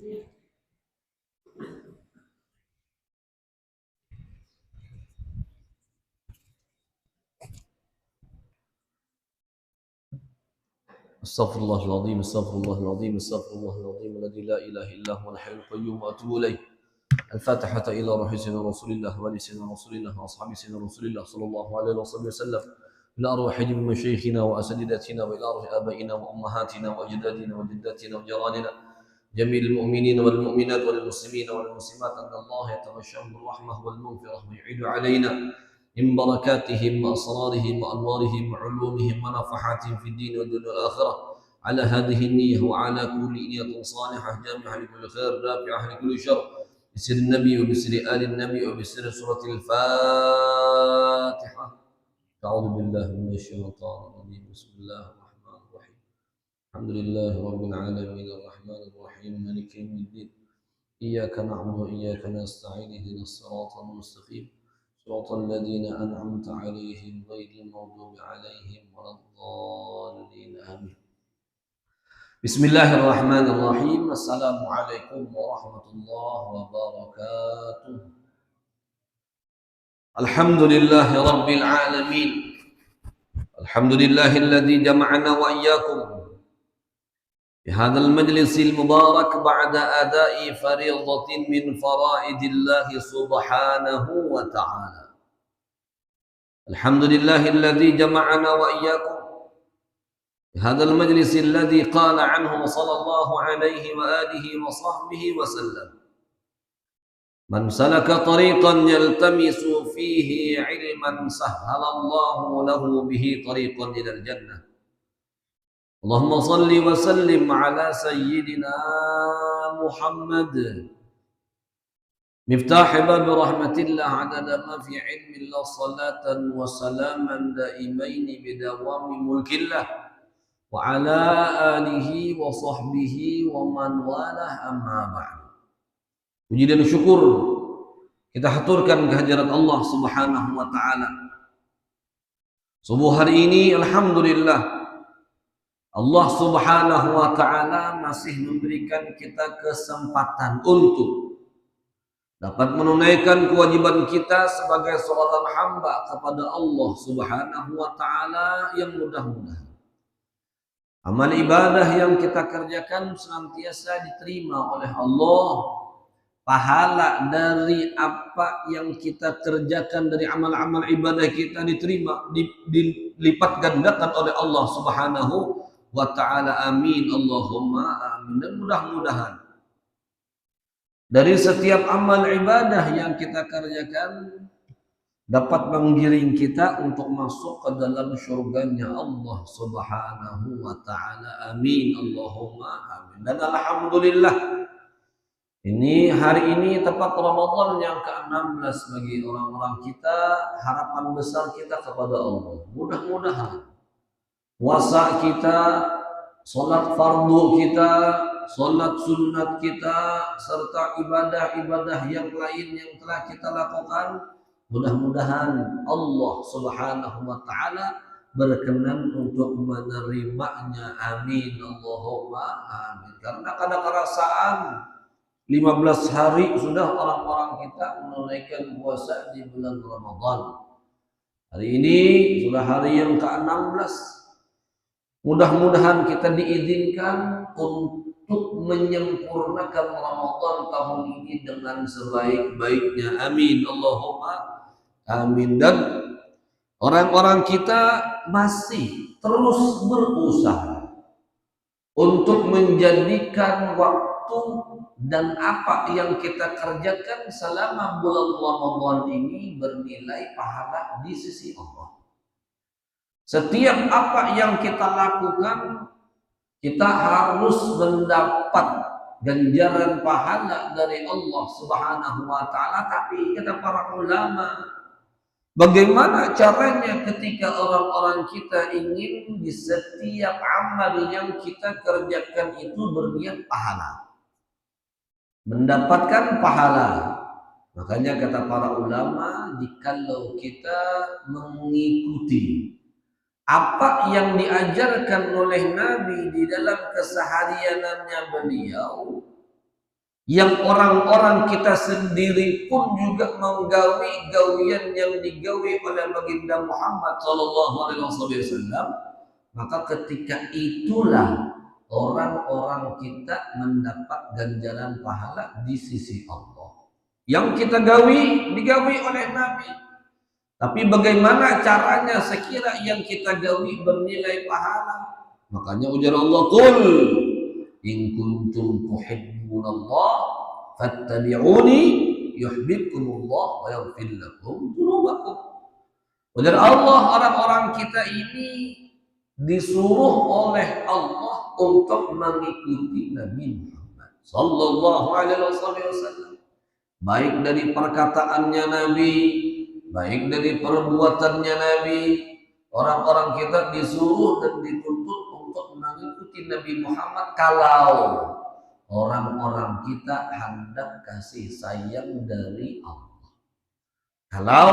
استغفر الله العظيم استغفر الله العظيم استغفر الله العظيم الذي لا اله الا هو الحي القيوم واتوب اليه. الفاتحة إلى روح سيدنا رسول الله وآل سيدنا رسول الله وأصحاب سيدنا رسول الله صلى الله عليه وصحبه وسلم، إلى أرواح جميع مشايخنا وأساتذتنا وإلى أرواح آبائنا وأمهاتنا وأجدادنا وجداتنا وجيراننا، جميع المؤمنين والمؤمنات والمسلمين والمسلمات، أن الله يتغشاهم بالرحمة والمغفرة ويعيد علينا من بركاتهم وأسرارهم وأنوارهم وعلومهم ونفحاتهم في الدين والدنيا والآخرة على هذه النية وعلى كل نية صالحة جامعة لكل خير رافعة لكل شر، بسر النبي وبسر آل النبي وبسر سورة الفاتحة. أعوذ بالله من الشيطان الرجيم. بسم الله الرحمن الرحيم. الحمد لله رب العالمين الرحمن الرحيم مالك يوم الدين، إياك نعبد وإياك نستعين اهدنا الصراط المستقيم صراط الذين أنعمت عليهم غير المغضوب عليهم ولا الضالين آمين. Bismillahirrahmanirrahim. Assalamualaikum warahmatullahi wabarakatuh. Alhamdulillahi rabbil alamin. Alhamdulillahilladzi jama'ana wa iyyakum fi hadzal majlisil mubarak ba'da ada'i fariidatin min faraidillahi subhanahu wa ta'ala. Alhamdulillahilladzi jama'ana wa iyyakum هذا المجلس الذي قال عنه صلى الله عليه وآله وصحبه وسلم: من سلك طريقا يلتمس فيه علما سهل الله له به طريقا إلى الجنة. اللهم صل وسلم على سيدنا محمد مفتاح باب رحمة الله عدد ما في علم الله صلاة وسلاما دائمين بدوام ملك الله wa ala alihi wa sahbihi wa man walah, amma ba'du. Puji dan syukur kita haturkan kehadirat Allah Subhanahu wa taala. Subuh hari ini alhamdulillah Allah Subhanahu wa taala masih memberikan kita kesempatan untuk dapat menunaikan kewajiban kita sebagai seorang hamba kepada Allah Subhanahu wa taala, yang mudah-mudahan amal ibadah yang kita kerjakan senantiasa diterima oleh Allah. Pahala dari apa yang kita kerjakan dari amal-amal ibadah kita diterima, dilipat gandakan oleh Allah Subhanahu wa ta'ala. Amin Allahumma amin. Dan mudah-mudahan dari setiap amal ibadah yang kita kerjakan dapat menggiring kita untuk masuk ke dalam syurganya Allah Subhanahu wa ta'ala. Amin Allahumma amin. Dan alhamdulillah ini hari ini tepat Ramadan yang ke-16 bagi orang-orang kita. Harapan besar kita kepada Allah, mudah-mudahan puasa kita, sholat fardu kita, sholat sunat kita, serta ibadah-ibadah yang lain yang telah kita lakukan, mudah-mudahan Allah Subhanahu wa ta'ala berkenan untuk menerimanya. Amin Allahumma amin. Karena ada perasaan 15 hari sudah orang-orang kita menunaikan puasa di bulan Ramadan. Hari ini sudah hari yang ke-16. Mudah-mudahan kita diizinkan untuk menyempurnakan Ramadan tahun ini dengan sebaik-baiknya. Amin Allahumma amin. Dan orang-orang kita masih terus berusaha untuk menjadikan waktu dan apa yang kita kerjakan selama bulan Ramadan ini bernilai pahala di sisi Allah. Setiap apa yang kita lakukan, kita harus mendapat ganjaran pahala dari Allah Subhanahu wa ta'ala. Tapi kata para ulama, bagaimana caranya ketika orang-orang kita ingin di setiap amal yang kita kerjakan itu berniat pahala, mendapatkan pahala? Makanya kata para ulama, jikalau kita mengikuti apa yang diajarkan oleh Nabi di dalam kesehariannya beliau, yang orang-orang kita sendiri pun juga menggawi gawian yang digawi oleh baginda Muhammad sallallahu alaihi wasallam, maka ketika itulah orang-orang kita mendapat ganjaran pahala di sisi Allah. Yang kita gawi digawi oleh Nabi. Tapi bagaimana caranya sekira yang kita gawi bernilai pahala? Makanya ujar Allah, "Qul in kuntum tuhibbunallah fattabi'uni yuhibbukumullah wa yaghfir lakum dzunubakum." Ujar Allah, orang-orang kita ini disuruh oleh Allah untuk mengikuti Nabi Muhammad sallallahu alaihi wasallam, baik dari perkataannya Nabi, baik dari perbuatannya Nabi. Orang-orang kita disuruh dan dituntut untuk mengikuti Nabi Muhammad kalau orang-orang kita hendak kasih sayang dari Allah. Kalau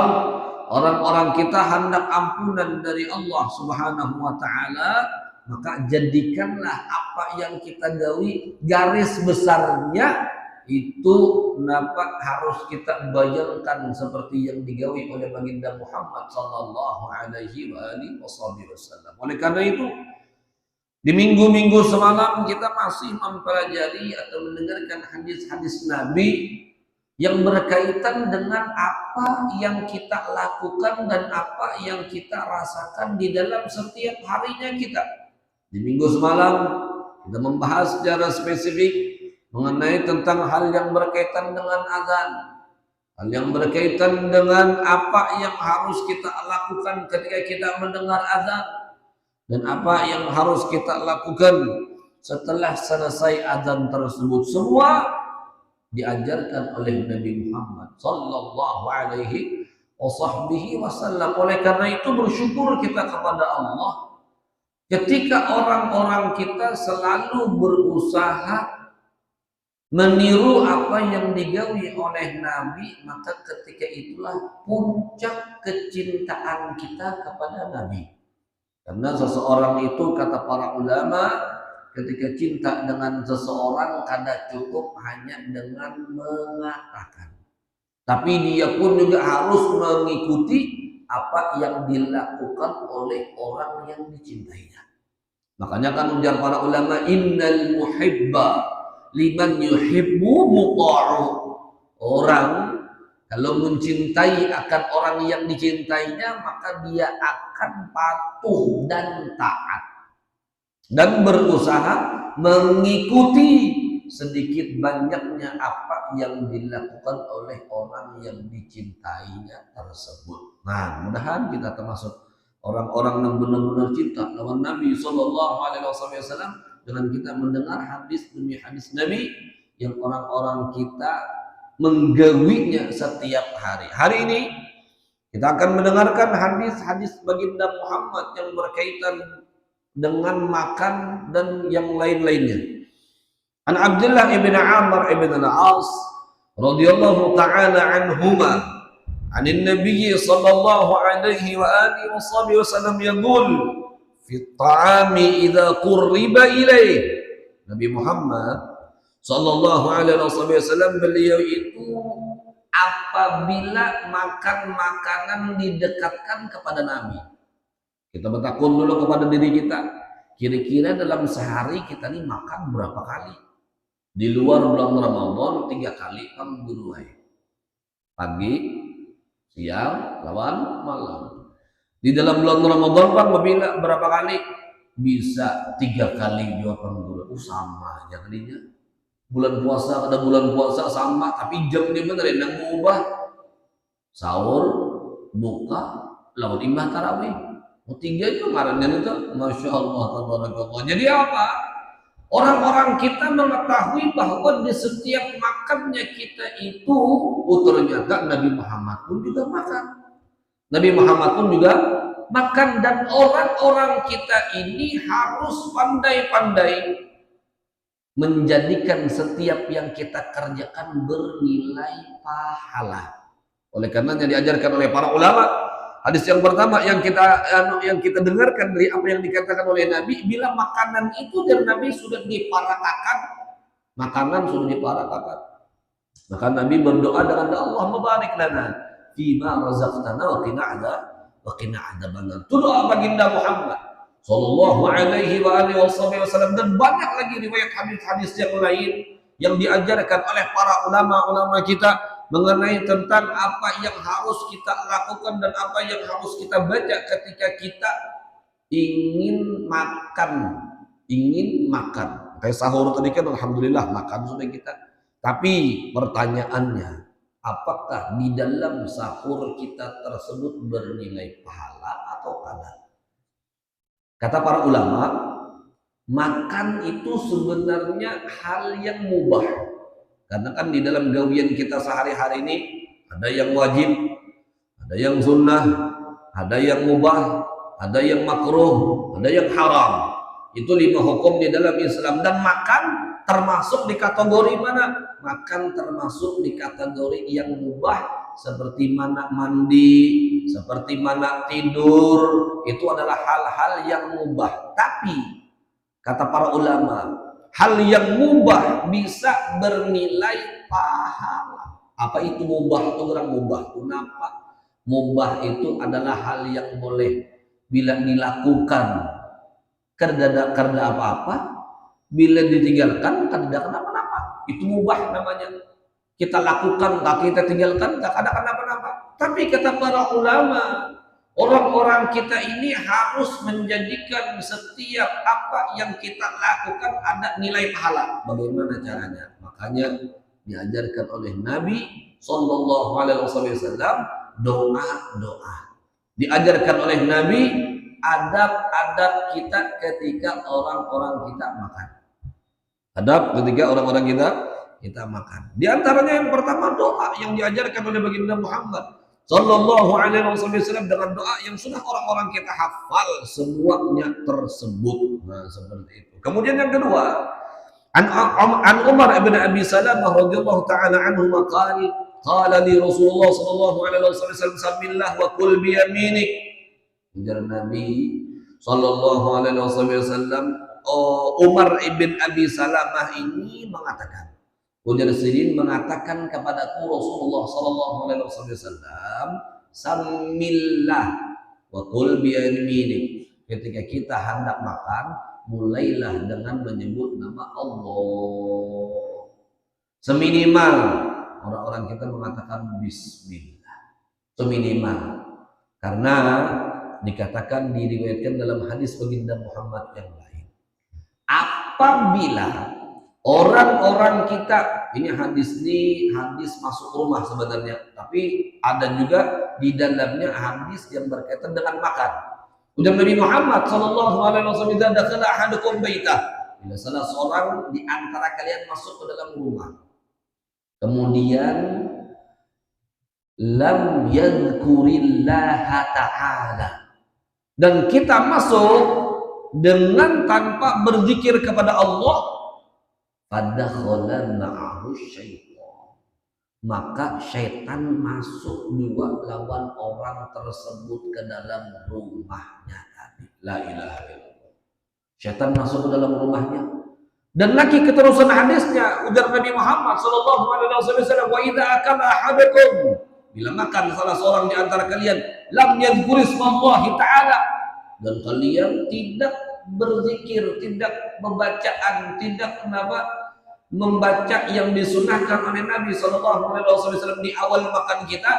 orang-orang kita hendak ampunan dari Allah Subhanahu wa taala, maka jadikanlah apa yang kita gawi garis besarnya itu harus kita bayangkan seperti yang digawi oleh baginda Muhammad sallallahu alaihi wasallam. Oleh karena itu, di minggu-minggu semalam kita masih mempelajari atau mendengarkan hadis-hadis Nabi yang berkaitan dengan apa yang kita lakukan dan apa yang kita rasakan di dalam setiap harinya kita. Di minggu semalam kita membahas secara spesifik mengenai tentang hal yang berkaitan dengan azan, hal yang berkaitan dengan apa yang harus kita lakukan ketika kita mendengar azan, dan apa yang harus kita lakukan setelah selesai azan tersebut. Semua diajarkan oleh Nabi Muhammad sallallahu alaihi wasallam. Oleh karena itu bersyukur kita kepada Allah ketika orang-orang kita selalu berusaha meniru apa yang digawi oleh Nabi, maka ketika itulah puncak kecintaan kita kepada Nabi. Karena seseorang itu, kata para ulama, ketika cinta dengan seseorang kada cukup hanya dengan mengatakan, tapi dia pun juga harus mengikuti apa yang dilakukan oleh orang yang dicintainya. Makanya kan ujar para ulama, innal muhibba liman yuhibbu muta'u. Orang kalau mencintai akan orang yang dicintainya, maka dia akan patuh dan taat dan berusaha mengikuti sedikit banyaknya apa yang dilakukan oleh orang yang dicintainya tersebut. Nah, mudah-mudahan kita termasuk orang-orang yang benar-benar cinta lawan Nabi sallallahu alaihi wasallam dengan kita mendengar hadis demi hadis Nabi yang orang-orang kita menggawinya setiap hari. Hari ini kita akan mendengarkan hadis-hadis baginda Muhammad yang berkaitan dengan makan dan yang lain-lainnya. An Abdullah ibn Amr ibn al-As radhiyallahu ta'ala anhuma anin Nabi sallallahu alaihi wa alihi wasallam yaqul fi at-ta'ami idza qurriba ilaih. Nabi Muhammad sallallahu alaihi wasallam beliau itu apabila makan makanan didekatkan kepada Nabi. Kita bertakun dulu kepada diri kita. Kira-kira dalam sehari kita ini makan berapa kali? Di luar bulan Ramadan 3 kali kan buruai. Pagi, siang, lawan malam. Di dalam bulan Ramadan kan berapa kali? Bisa 3 kali juga kan buruai. Sama aja kalinya. Bulan puasa ada bulan puasa sama, tapi jamnya bener yang mengubah. Sahur, buka, lawan imbah tarawih. 3 itu ngarannya itu, masya Allah, tabarakallah. Jadi apa? Orang-orang kita mengetahui bahwa di setiap makannya kita itu, ternyata Nabi Muhammad pun juga makan. Nabi Muhammad pun juga makan, dan orang-orang kita ini harus pandai-pandai menjadikan setiap yang kita kerjakan bernilai pahala. Oleh karenanya diajarkan oleh para ulama. Hadis yang pertama yang kita dengarkan dari apa yang dikatakan oleh Nabi, bila makanan itu dari Nabi sudah diparatakan, Makanan sudah diparakakan. Maka Nabi berdoa dengan Allahumma barik lana fima razaqtana wa qina adzabannar. Itu doa baginda Muhammad sallallahu alaihi wa alihi wasallam, dan banyak lagi riwayat hadis-hadis yang lain yang diajarkan oleh para ulama-ulama kita mengenai tentang apa yang harus kita lakukan dan apa yang harus kita baca ketika kita ingin makan. Kayak sahur tadi kan alhamdulillah makan sudah kita. Tapi pertanyaannya, apakah di dalam sahur kita tersebut bernilai pahala atau tidak? Kata para ulama, makan itu sebenarnya hal yang mubah. Karena kan di dalam gawian kita sehari-hari ini ada yang wajib, ada yang sunnah, ada yang mubah, ada yang makruh, ada yang haram. Itu 5 hukum di dalam Islam, dan makan termasuk di kategori mana? Makan termasuk di kategori yang mubah, seperti mana mandi, seperti mana tidur, itu adalah hal-hal yang mubah. Tapi kata para ulama, hal yang mubah bisa bernilai pahala. Apa itu mubah? Itu orang mubah. Kenapa? Mubah itu adalah hal yang boleh bila dilakukan karena apa-apa, bila ditinggalkan tidak kenapa-napa. Itu mubah namanya. Kita lakukan, kita tinggalkan, tak ada kenapa-napa. Tapi kata para ulama, orang-orang kita ini harus menjadikan setiap apa yang kita lakukan ada nilai pahala. Bagaimana caranya? Makanya diajarkan oleh Nabi Sallallahu Alaihi Wasallam doa-doa. Diajarkan oleh Nabi adab-adab kita ketika orang-orang kita makan. Adab ketika orang-orang kita makan. Di antaranya yang pertama doa yang diajarkan oleh baginda Muhammad Sallallahu Alaihi Wasallam, dengan doa yang sudah orang-orang kita hafal semuanya tersebut. Nah, seperti itu. Kemudian yang kedua, an Umar ibn Abi Salamah radhiyallahu taala anhu qala li Rasulullah sallallahu alaihi wasallam samillah wa kul bi yaminik. Ujar Nabi sallallahu alaihi wasallam, Umar ibn Abi Salamah ini mengatakan, ujar Sirin mengatakan kepadaku Rasulullah sallallahu alaihi wasallam, samillah wa qul bi yaminik. Ketika kita hendak makan, mulailah dengan menyebut nama Allah. Seminimal orang-orang kita mengatakan bismillah. Seminimal. Karena dikatakan, diriwayatkan dalam hadis baginda Muhammad yang lain, apabila orang-orang kita, ini hadis masuk rumah sebenarnya, tapi ada juga di dalamnya hadis yang berkaitan dengan makan. Ujar Nabi Muhammad sallallahu alaihi wasallam, "Idza dakhala ahadukum baitah," bila salah seorang di antara kalian masuk ke dalam rumah, kemudian lam yadhkurillaha ta'ala, dan kita masuk dengan tanpa berzikir kepada Allah, fadakhala ma'ahu syaitan, maka syaitan masuk juga lawan orang tersebut ke dalam rumahnya tadi. La ilaha illallah. Syaitan masuk ke dalam rumahnya. Dan lagi keterusan hadisnya, ujar Nabi Muhammad sallallahu alaihi wasallam, wa idza akala ahadukum, bila makan salah seorang di antara kalian, lam yadhkur ismallahi ta'ala, dan kalian tidak berzikir, tidak membaca yang disunahkan oleh Nabi sallallahu alaihi wasallam di awal makan kita,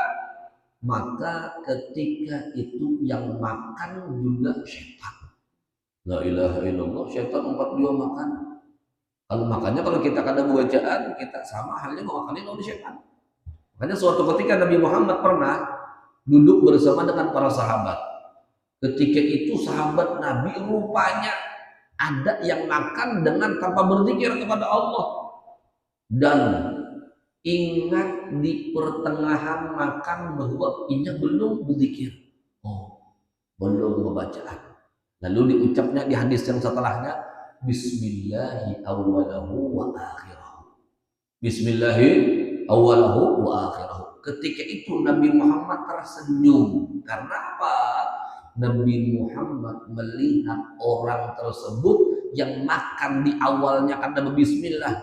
maka ketika itu yang makan juga syaitan. La ilaha illallah, syaitan 42 makan. Kalau makannya, kalau kita kada bacaan, kita sama halnya memakannya oleh syaitan. Makanya suatu ketika Nabi Muhammad pernah duduk bersama dengan para sahabat. Ketika itu sahabat Nabi rupanya ada yang makan dengan tanpa berzikir kepada Allah. Dan ingat di pertengahan makan bahwa ini belum berzikir. Belum membacaan. Lalu diucapnya di hadis yang setelahnya, Bismillahi awwalahu wa akhirahu. Bismillahi awwalahu wa akhirahu. Ketika itu Nabi Muhammad tersenyum. Karena apa? Nabi Muhammad melihat orang tersebut yang makan di awalnya karena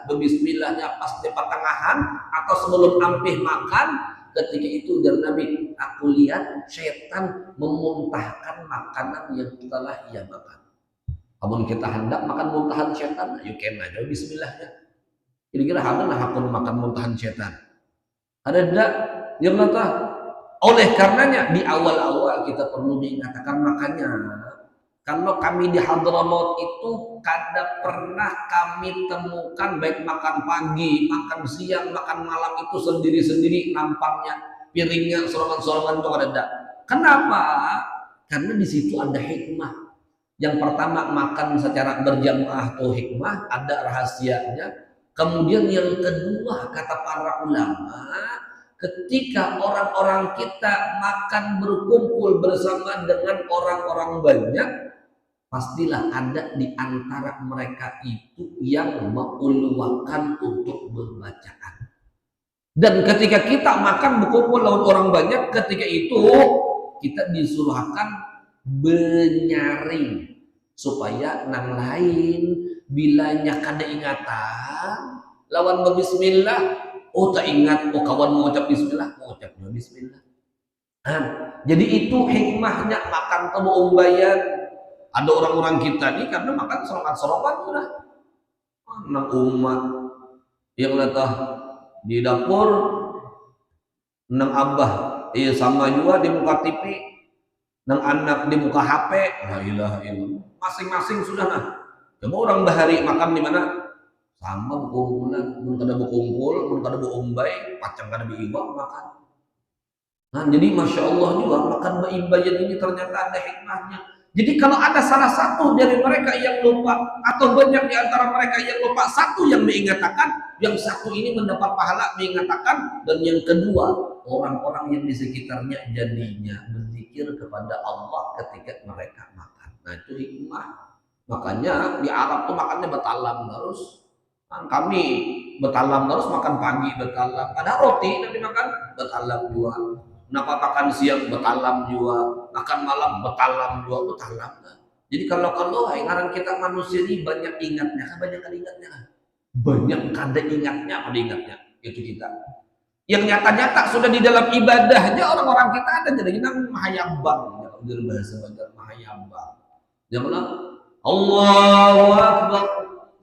berbismillahnya pas di pertengahan atau sebelum ampih makan, ketika itu dari Nabi, aku lihat setan memuntahkan makanan yang telah ia makan. Namun kita hendak makan muntahan setan, yuk kena aja bismillahnya. Kira-kira ada lah aku makan muntahan setan. Ada tidak? Yang kata, oleh karenanya di awal-awal kita perlu diingatkan, makanya kalau kami di Hadramaut itu kada pernah kami temukan baik makan pagi, makan siang, makan malam itu sendiri-sendiri nampaknya piringnya sorongan-sorongan itu ada. Kenapa? Karena di situ ada hikmah. Yang pertama makan secara berjamaah itu hikmah, ada rahasianya. Kemudian yang kedua kata para ulama, ketika orang-orang kita makan berkumpul bersama dengan orang-orang banyak, pastilah ada di antara mereka itu yang menguluakan untuk berbacaan. Dan ketika kita makan berkumpul lawan orang banyak, ketika itu kita disuruhkan benyaring supaya nang lain bilanya kada ingatan lawan berbismillah, oh tak ingat, oh kawan mau ucap bismillah, mau ucapnya bismillah. Jadi itu hikmahnya makan temu umbayan. Ada orang-orang kita nih karena makan serongan-serongan sudah. Nang umat yang kata di dapur, nang abah, iya sama juga di muka TV, nang anak di muka HP, la ilaha illallah. Masing-masing sudah nah. Coba orang bahari makan di mana? Sama berkumpulan, mun kada berkumpul, mun kada berumbai, pacang kada biiwak makan. Nah, jadi masya Allah juga makan bayi-bayan ini ternyata ada hikmahnya. Jadi kalau ada salah satu dari mereka yang lupa atau banyak di antara mereka yang lupa, satu yang mengatakan, yang satu ini mendapat pahala mengatakan, dan yang kedua orang-orang yang di sekitarnya jadinya berzikir kepada Allah ketika mereka makan. Nah itu hikmah. Makanya di Arab tuh makannya betalam terus. Nah, kami betalam terus, makan pagi betalam. Ada roti nanti makan betalam juga. Kenapa makan siang betalam juga, makan malam betalam juga, betalam. Jadi kalau ngaran kita manusia ini banyak ingatnya kan, banyak kada ingatnya kan, banyak kada ingatnya, kada ingatnya itu kita. Yang nyata-nyata sudah di dalam ibadahnya orang-orang kita ada jadi kita mahayambang, dari bahasa Banjar mahayambang. Janganlah Allahu Akbar,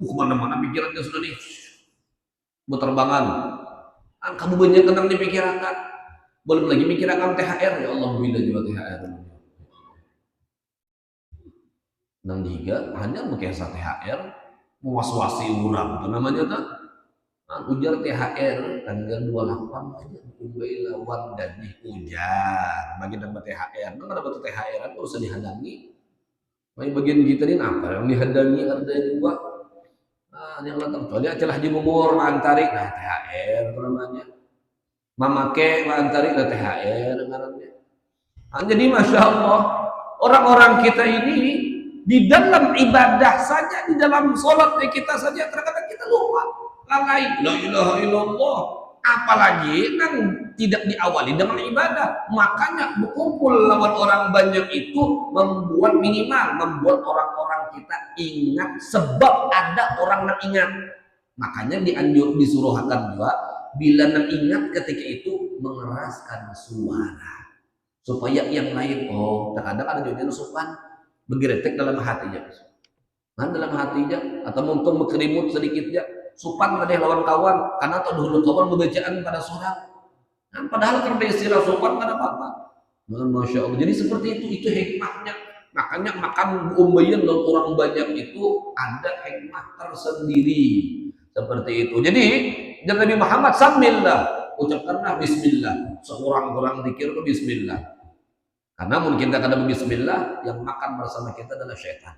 kemana-mana pikirannya sudah nih berterbangan. Kamu banyak tentang dipikirkan. Belum lagi mikir akan THR, ya Allah bila juga THR. Nang tiga hanya mengkesa THR, muas-wasi urang itu namanya tak. Nah, ujar THR tanggal 28 aja umbai lawan dan ujar bagi dapat THR. Nang ada batu THR kan usah dihadangi. Mai bagian kita ini apa yang dihadangi ada juga. Nah, yang datang kecuali acalah di umur antari nah THR namanya. Mamake antari ke THR ngarannya. Jadi masya Allah orang-orang kita ini di dalam ibadah saja, di dalam sholat kita saja terkadang kita lupa lalai la ilaha illallah, apalagi kan tidak diawali dengan ibadah. Makanya berkumpul lawan orang banyak itu membuat membuat orang-orang kita ingat, sebab ada orang yang ingat. Makanya disuruhkan juga bila nak ingat ketika itu mengeraskan suara supaya yang lain, oh terkadang ada juga sopan bergeretek dalam hatinya, nah dalam hatinya atau mungkin berkerimut sedikitnya sopan pada lawan kawan karena atau dulu kawan berbacaan pada surat, nah, padahal karena istilah sopan pada apa-apa. Nah, masya Allah, jadi seperti itu hikmahnya. Makanya makan umbayan dan orang banyak itu ada hikmah tersendiri seperti itu. Jadi dan Nabi Muhammad sambillah ucapkanlah bismillah, seorang-orang zikir ke bismillah. Karena mungkin kita kada bismillah, yang makan bersama kita adalah syaitan.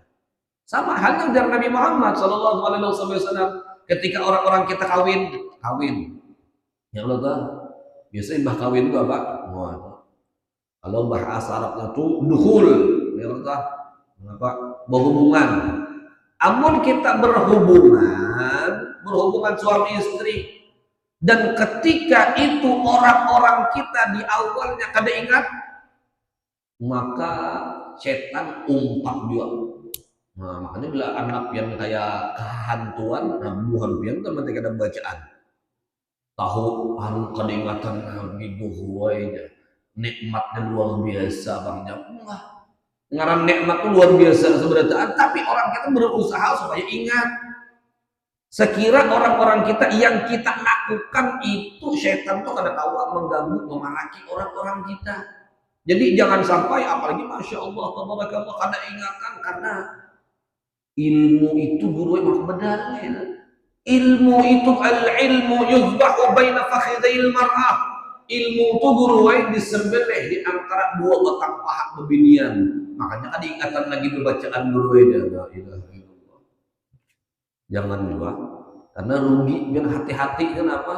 Sama halnya dari Nabi Muhammad sallallahu alaihi wasallam ketika orang-orang kita kawin. Yang lo tahu biasanya mbah kawin itu apa? Kalau bahasa Arabnya tuh dukhul, ya Allah, apa? Berhubungan. Amun kita berhubungan suami istri, dan ketika itu orang-orang kita di awalnya kada ingat, maka setan umpak juga. Nah, makanya bila anak yang kayak kehantuan, nah buhan pian kan nanti ada bacaan. Tahu anu kenikmatan gitu aja. Nikmatnya luar biasa bangnya. Wah, ngaran nikmat itu luar biasa sebenarnya. Tapi orang kita berusaha supaya ingat. Sekira orang-orang kita yang kita lakukan itu setan tuh kada tahu mengganggu, memaraki orang-orang kita. Jadi jangan sampai apalagi masya Allah, tabarakallah kada ingatan karena ilmu itu guru emang bedalil. Ilmu itu al-ilmu yuzbahu baina fakhidil mar'ah. Ilmu itu guru disembelih di antara dua batang paha bebinian. Makanya kan diingatan lagi bacaan guru la ilaha illallah. Jangan juga karena rugi dan hati-hati kenapa?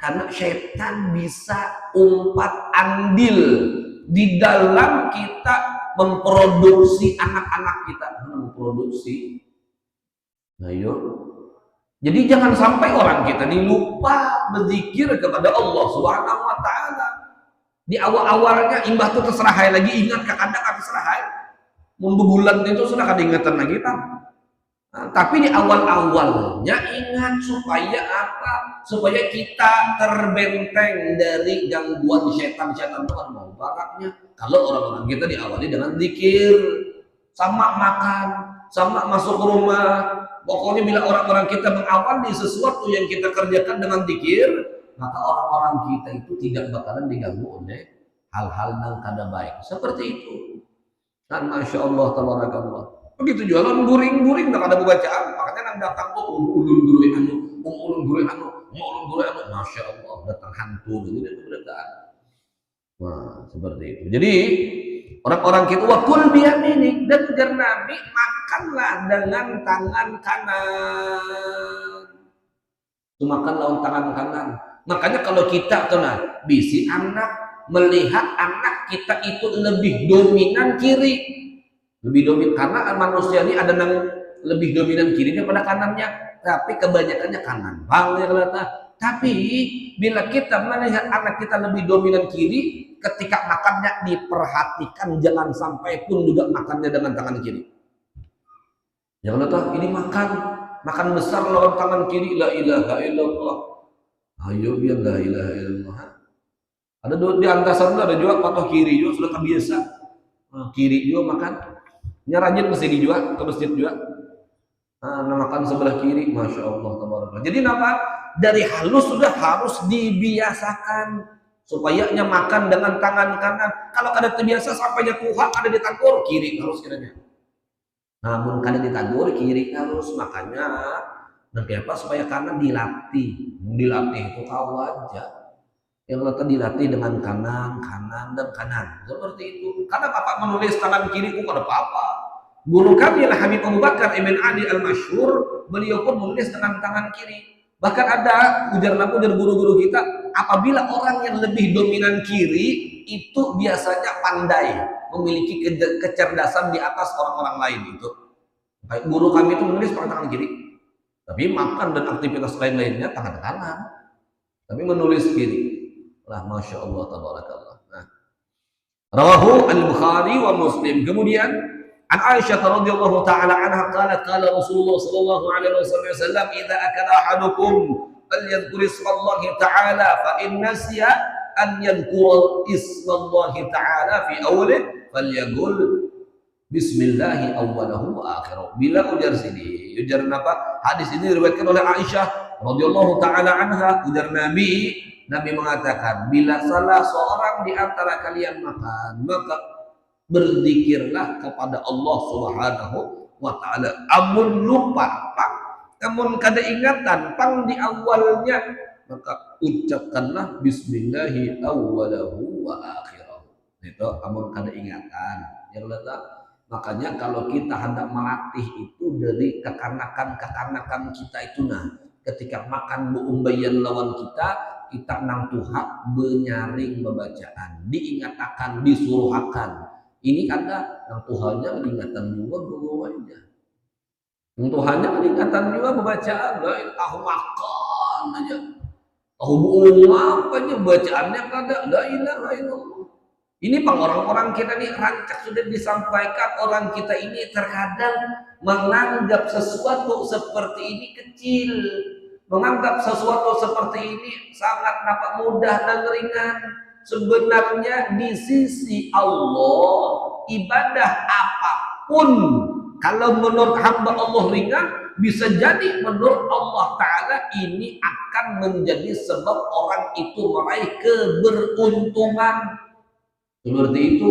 Karena setan bisa umpat andil di dalam kita memproduksi anak-anak kita, memproduksi. Nah, yuk. Jadi jangan sampai orang kita ini lupa berzikir kepada Allah Subhanahu wa taala. Di awal-awalnya imbah itu terserah lagi ingat kadang terserah. Mun bulan itu sudah kada ingatan lagi Pak. Nah, tapi di awal-awalnya ingat supaya apa? Supaya kita terbenteng dari gangguan setan-setan itu kan mau baraknya. Kalau orang-orang kita diawali dengan zikir, sama makan, sama masuk ke rumah. Pokoknya bila orang-orang kita mengawali sesuatu yang kita kerjakan dengan zikir, maka orang-orang kita itu tidak bakalan diganggu oleh hal-hal yang kada baik. Seperti itu. Dan masya Allah, tabarakallah. Begitu juga kan guring-guring tak ada bacaan, makanya nang datang kok ulun guru anu, masya Allah datang hantu gitu bacaan. Nah, seperti itu. Jadi orang-orang kita wakul biyaminik dan ujar Nabi makanlah dengan tangan kanan. Itu makan lawan tangan kanan. Makanya kalau kita tuh nah, bisi anak melihat anak kita itu lebih dominan kiri. Lebih dominan karena manusia ini ada yang lebih dominan kiri daripada kanannya, tapi kebanyakannya kanan. Bang ya kelihatan. Tapi bila kita melihat anak kita lebih dominan kiri, ketika makannya diperhatikan jangan sampai pun juga makannya dengan tangan kiri. Jangan tahu ini makan besar lawan tangan kiri, la ilaha illallah. Ayo biar la ilaha illallah. Ada di antasan ada juga patoh kiri juga sudah terbiasa. Kiri juga makan. Rajin mesti juga ke masjid juga. Makan sebelah kiri, masya Allah, tabarakallah. Jadi apa? Dari halus sudah harus dibiasakan supaya makan dengan tangan kanan. Kalau kada terbiasa sampainya tuhan ada ditagur kiri harus kiranya. Namun kada ditagur kiri harus, makanya nanti apa supaya kanan dilatih. Dilatih itu kau aja. Yang letak dilatih dengan kanan dan kanan. Seperti itu. Karena Bapak menulis tangan kiri kok ada apa-apa. Guru kami adalah Habib Abu Bakar Ibn Ali Al-Masyhur, beliau pun menulis dengan tangan kiri. Bahkan ada ujar guru-guru kita, apabila orang yang lebih dominan kiri itu biasanya pandai, memiliki kecerdasan di atas orang-orang lain itu. Guru kami itu menulis pakai tangan kiri. Tapi makan dan aktivitas lain-lainnya tangan kanan. Tapi menulis kiri. Lah masya Allah, tabarakallah. Nah, rawahu al-Bukhari wa Muslim. Kemudian an Aisyah radhiyallahu taala anha qalat qala Rasulullah sallallahu alaihi wasallam idza akala ahadukum falyadhkur ismallahi ta'ala fa in nasiya an yadhkur ismallahi ta'ala fi awwalih falyaqul bismillah awwalahu wa akhiruh. Bila ujar sini ujar apa? Hadis ini diriwayatkan oleh Aisyah radhiyallahu taala anha. Ujar Nabi mengatakan, bila salah seorang di antara kalian makan, maka berzikirlah kepada Allah Subhanahu wa taala. Amun lupa, amun kada ingatan pang di awalnya, maka ucapkanlah bismillahi awwalahu wa akhirahu. Itu amun kada ingatan. Ya makanya kalau kita hendak melatih itu dari kekanakan kita itu ketika makan buumbayan lawan kita nang tuhak benyaring bebacaan, diingatakan, disuruhakan. Ini kada nang tuhannya ingatan juga berwajah. Nang tuhannya ingatan juga bebacaan, tahu makan aja. Tahu buung apa aja bacaannya kada, la ilaha illallah. Ini bang orang-orang kita nih rancak sudah disampaikan, orang kita ini terkadang menganggap sesuatu seperti ini kecil, menganggap sesuatu seperti ini sangat nampak mudah dan ringan. Sebenarnya di sisi Allah ibadah apapun kalau menurut hamba Allah ringan, bisa jadi menurut Allah Ta'ala ini akan menjadi sebab orang itu meraih keberuntungan. Seperti itu.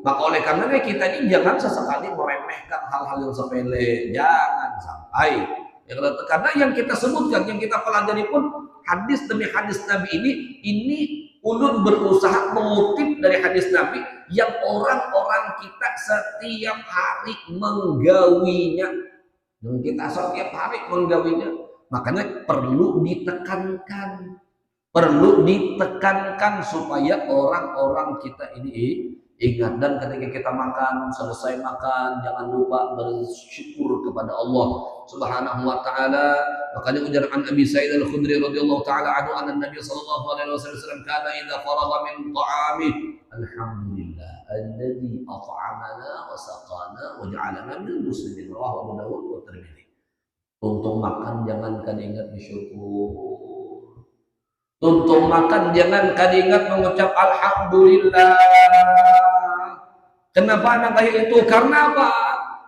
Maka oleh karenanya kita ini jangan sesekali meremehkan hal-hal yang sepele, jangan sampai. Ya, karena yang kita sebutkan, yang kita pelajari pun hadis demi hadis Nabi ini ulun berusaha mengutip dari hadis Nabi yang orang-orang kita setiap hari menggawinya. Dan kita setiap hari menggawinya. Makanya perlu ditekankan. Perlu ditekankan supaya orang-orang kita ini ingat. Dan ketika kita makan, selesai makan, jangan lupa bersyukur kepada Allah Subhanahu wa taala. Makanya ujar an Abi Sa'id Al-Khudri radhiyallahu taala anhu anna Nabi sallallahu alaihi wasallam kana idza faragha min ta'ami alhamdulillah alladzi at'amana wa saqana wa ja'alana minal muslimin rawahu Abu Dawud wa Tirmidzi. Untuk makan jangan kan ingat bersyukur. Untuk makan jangan kali ingat mengucap alhamdulillah. Kenapa anak kayak itu? Karena apa?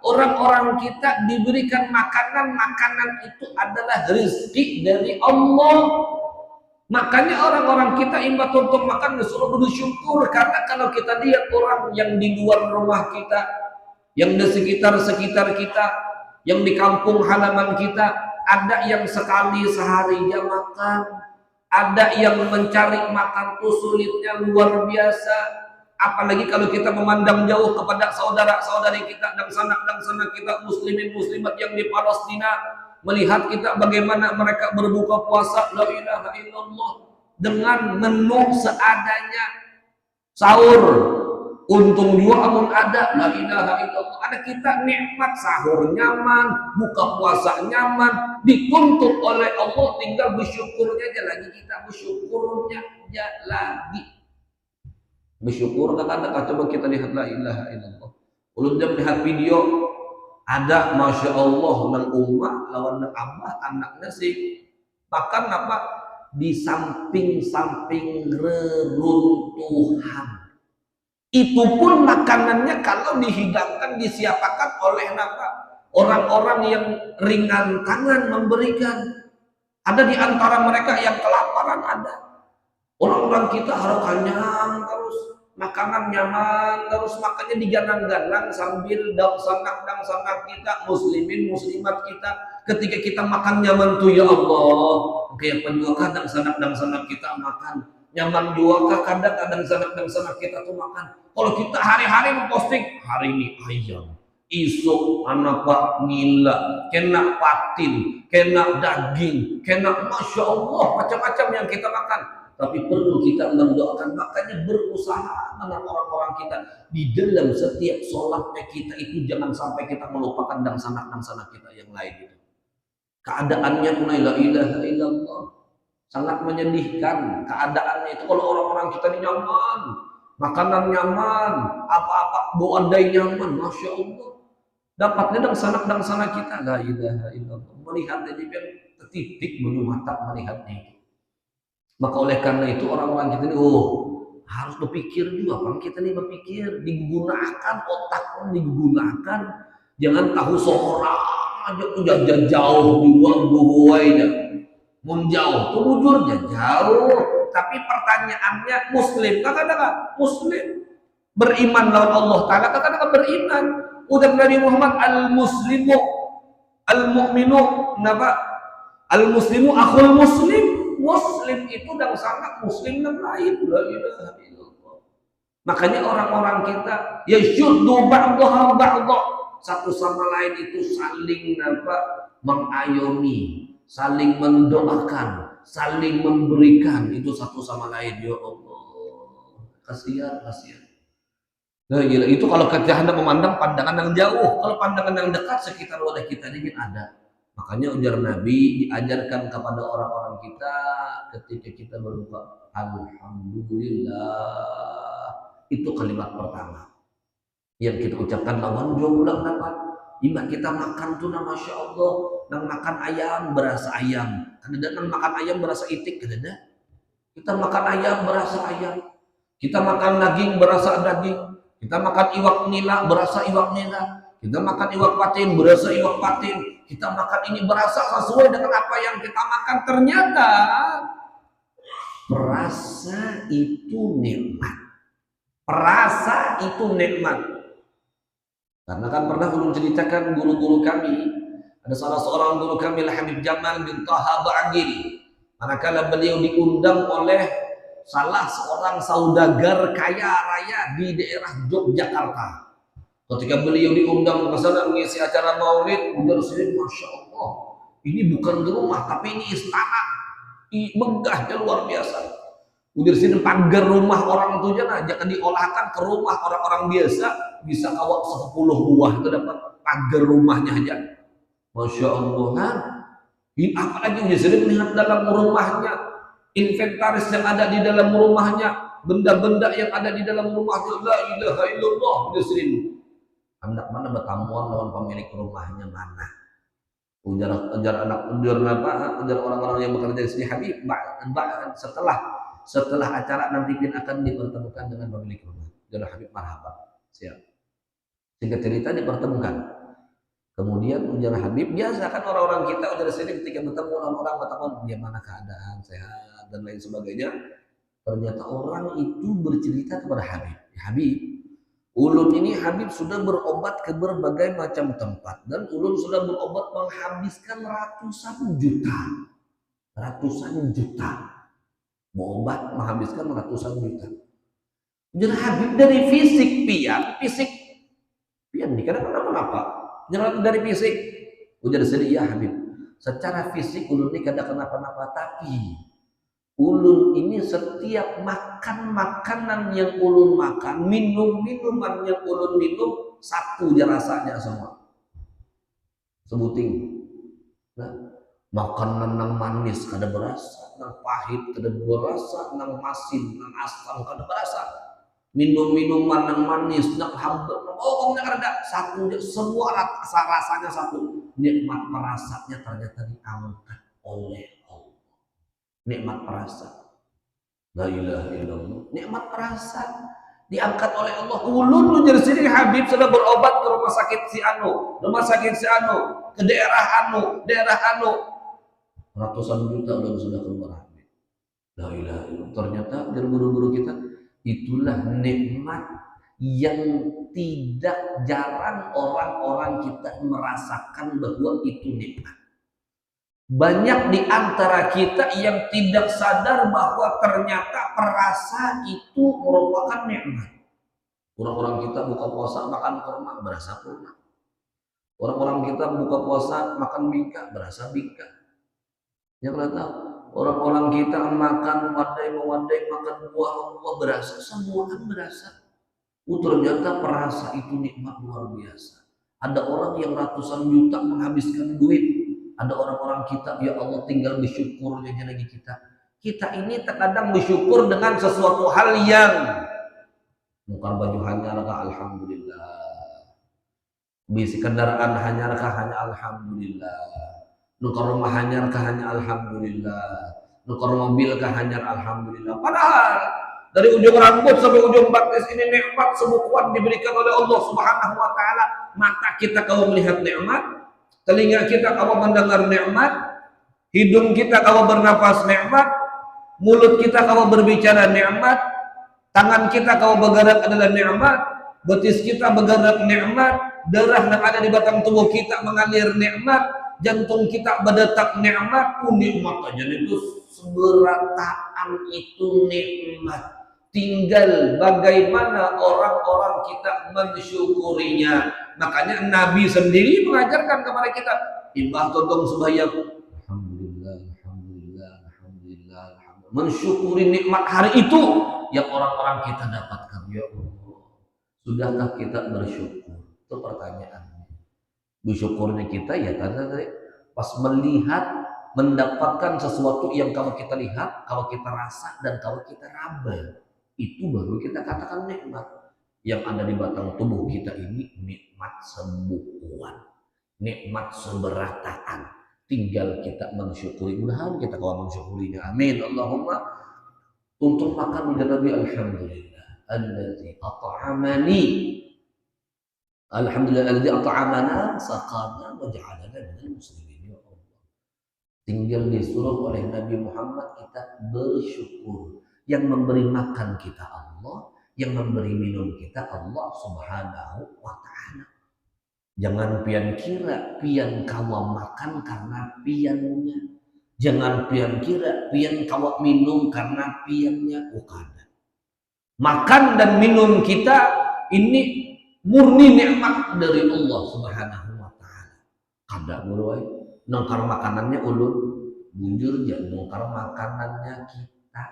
Orang-orang kita diberikan makanan itu adalah rezeki dari Allah. Makanya orang-orang kita imbat untuk makan disuruh bersyukur. Karena kalau kita lihat orang yang di luar rumah kita, yang di sekitar kita, yang di kampung halaman kita, ada yang sekali sehari dia makan. Ada yang mencari makan tuh sulitnya luar biasa. Apalagi kalau kita memandang jauh kepada saudara-saudari kita dan sanak kita muslimin muslimat yang di Palestina, melihat kita bagaimana mereka berbuka puasa la ilaha illallah dengan menu seadanya, sahur untung juga amun ada la ilaha illallah. Ada kita nikmat sahur nyaman, buka puasa nyaman, dituntut oleh Allah, tinggal bersyukurnya aja lagi. Kita bersyukurnya aja lagi. Bersyukur kadang-kadang coba kita lihat la ilaha illallah. Ulun dia melihat video ada masya Allah nang ummah lawan nang abah anaknya sih bahkan apa di samping reruntuhan. Itu pun makanannya kalau dihidangkan disiapkan oleh orang-orang yang ringan tangan memberikan. Ada di antara mereka yang kelaparan ada. Orang-orang kita harus kenyang terus, makanan nyaman terus, makanya diganang-ganang sambil daun sanak kita, muslimin muslimat kita. Ketika kita makan nyaman tuh ya Allah, oke apa juga kadang sanak kita makan nyaman juga kadang sanak kita tuh makan. Kalau kita hari-hari memposting hari ini ayam, isuk anak pak nila, kena patin, kena daging, kena masya Allah macam-macam yang kita makan. Tapi perlu kita mendoakan, makanya berusaha dengan orang-orang kita di dalam setiap sholatnya kita itu jangan sampai kita melupakan dan sanak kita yang lain itu. Keadaannya la ilaha illallah. Sangat menyedihkan keadaannya itu kalau orang-orang kita ini nyaman, makanan nyaman, apa-apa buandai nyaman, masya Allah. Dapatnya dan sanak kita, la ilaha illallah. Melihatnya dia tertitik bulu mata melihatnya itu. Maka oleh karena itu orang-orang kita ini, harus berpikir juga, bang kita ini berpikir, digunakan otak, digunakan, jangan tahu seorang aja udah jauh juga buhuainya. Menjauh tuh bujurnya jauh, tapi pertanyaannya muslim kata-kata muslim beriman lawan Allah Ta'ala kata-kata beriman. Udah Nabi Muhammad al-muslimu al-mu'minu al-muslimu akhul muslim. Muslim itu dan sangat muslim yang lain. La ilaha illallah. Makanya orang-orang kita yashuddu ba'daha ba'dha, satu sama lain itu saling mengayomi, saling mendoakan, saling memberikan itu satu sama lain. Ya Allah, kasihan. Nah, gila. Itu kalau kita hendak memandang pandangan yang jauh, kalau pandangan yang dekat sekitar oleh kita ini ada. Makanya ujar Nabi diajarkan kepada orang-orang kita ketika kita berbuka alhamdulillah. Itu kalimat pertama yang kita ucapkan lawan 2 bulan dapat. Imbah kita makan tuh nah Masya Allah, nang makan ayam berasa ayam, kadang nang makan ayam berasa itik, kadang kita makan ayam berasa ayam, kita makan daging berasa daging, kita makan iwak nila berasa iwak nila, kita makan iwak patin berasa iwak patin, kita makan ini berasa sesuai dengan apa yang kita makan. Ternyata perasa itu nikmat, perasa itu nikmat. Karena kan pernah ulun ceritakan guru-guru kami, ada salah seorang guru kami Habib Jamal bin Taha Ba'agiri, manakala beliau diundang oleh salah seorang saudagar kaya raya di daerah Yogyakarta. Ketika beliau diundang ke sana mengisi acara maulid, udah sini Masya Allah, ini bukan di rumah tapi ini istana, megahnya luar biasa. Udah sini pagar rumah orang itu aja jangan diolahkan ke rumah orang-orang biasa, bisa kawat 10 buah itu dapat pagar rumahnya aja. Masya Allah kan? Apalagi udah sini melihat dalam rumahnya, inventaris yang ada di dalam rumahnya, benda-benda yang ada di dalam rumahnya, la ilaha illallah. Udah sini anak mana bertamuan lawan pemilik rumahnya mana? Ujar orang-orang yang bekerja di sini Habib, setelah acara nanti akan dipertemukan dengan pemilik rumah. Jadi Habib marhaba. Siap. Singkat cerita dipertemukan. Kemudian ujar Habib, biasa kan orang-orang kita udah sini ketika bertemu orang-orang bertemu bagaimana keadaan, sehat dan lain sebagainya. Ternyata orang itu bercerita kepada Habib, Habib, ulun ini Habib sudah berobat ke berbagai macam tempat dan ulun sudah berobat menghabiskan ratusan juta. Berobat menghabiskan ratusan juta. Jadi Habib dari fisik pian nih kadang kenapa? Jangan dari fisik. Ujar sedih ya Habib. Secara fisik ulun ini kadang kenapa-napa, tapi ulun ini setiap makan makanan yang ulun makan, minum minuman yang ulun minum, satu aja rasanya semua. Sebuting. Nah, makanan nang manis kada berasa, nang pahit kada berasa, nang masin, nang asam kada berasa. Minum-minuman nang manis, nang hambar, kada satu, semua rasanya satu. Nikmat perasanya ternyata diangkat oleh Allah. Nikmat perasa. La ilaha illallah. Nikmat perasa diangkat oleh Allah. Ulun jadi sini Habib sudah berobat ke rumah sakit si anu, ke daerah anu. Ratusan juta sudah keluar Habib. La ilaha illallah. Ternyata dari guru-guru kita, itulah nikmat yang tidak jarang orang-orang kita merasakan bahwa itu nikmat. Banyak di antara kita yang tidak sadar bahwa ternyata perasa itu merupakan nikmat. Orang-orang kita buka puasa makan kurma berasa kurma. Orang-orang kita buka puasa makan bingka berasa bingka. Yang kita orang-orang kita makan mewadai makan buah berasa, semuanya berasa. Ternyata perasa itu nikmat luar biasa. Ada orang yang ratusan juta menghabiskan duit. Ada orang-orang kita, ya Allah tinggal bersyukurnya lagi kita. Kita ini terkadang bersyukur dengan sesuatu hal yang bukan baju hanya alhamdulillah. Bisi kendaraan hanya alhamdulillah. Nukar rumah hanya alhamdulillah. Nukar mobil hanya alhamdulillah. Padahal dari ujung rambut sampai ujung batis ini nikmat sebukuan diberikan oleh Allah Subhanahu wa taala. Mata kita kalau melihat nikmat, telinga kita kalau mendengar nikmat, hidung kita kalau bernafas nikmat, mulut kita kalau berbicara nikmat, tangan kita kalau bergerak adalah nikmat, betis kita bergerak nikmat, darah yang ada di batang tubuh kita mengalir nikmat, jantung kita berdetak nikmat, nikmat aja itu seberataan itu nikmat. Tinggal bagaimana orang-orang kita mensyukurinya. Makanya Nabi sendiri mengajarkan kepada kita, imbah todong sembahyang, alhamdulillah. Mensyukuri nikmat hari itu yang orang-orang kita dapatkan. Ya Allah, sudahkah kita bersyukur? Itu pertanyaannya. Bersyukurnya kita ya tadi pas melihat, mendapatkan sesuatu yang kalau kita lihat, kalau kita rasa dan kalau kita raba. itu baru kita katakan nikmat. Yang ada di batang tubuh kita ini nikmat sembuhan, nikmat seberataan. Tinggal kita mensyukuri. Mudah-mudahan kita kawan mensyukurinya. Amin. Allahumma. Untuk makan dengan Nabi, alhamdulillah alladzi at'amani, alhamdulillah alladzi at'amana saqana wa ja'alana minal muslimin. Ya Allah, tinggal disuruh oleh Nabi Muhammad kita bersyukur. Yang memberi makan kita Allah, yang memberi minum kita Allah Subhanahu wa ta'ala. Jangan pian kira pian kawa makan karena piannya. Jangan pian kira pian kawa minum karena piannya. Bukan. Makan dan minum kita ini murni nikmat dari Allah Subhanahu wa ta'ala. Kada mulai nongkar makanannya ulun bujur ya, nongkar makanannya kita.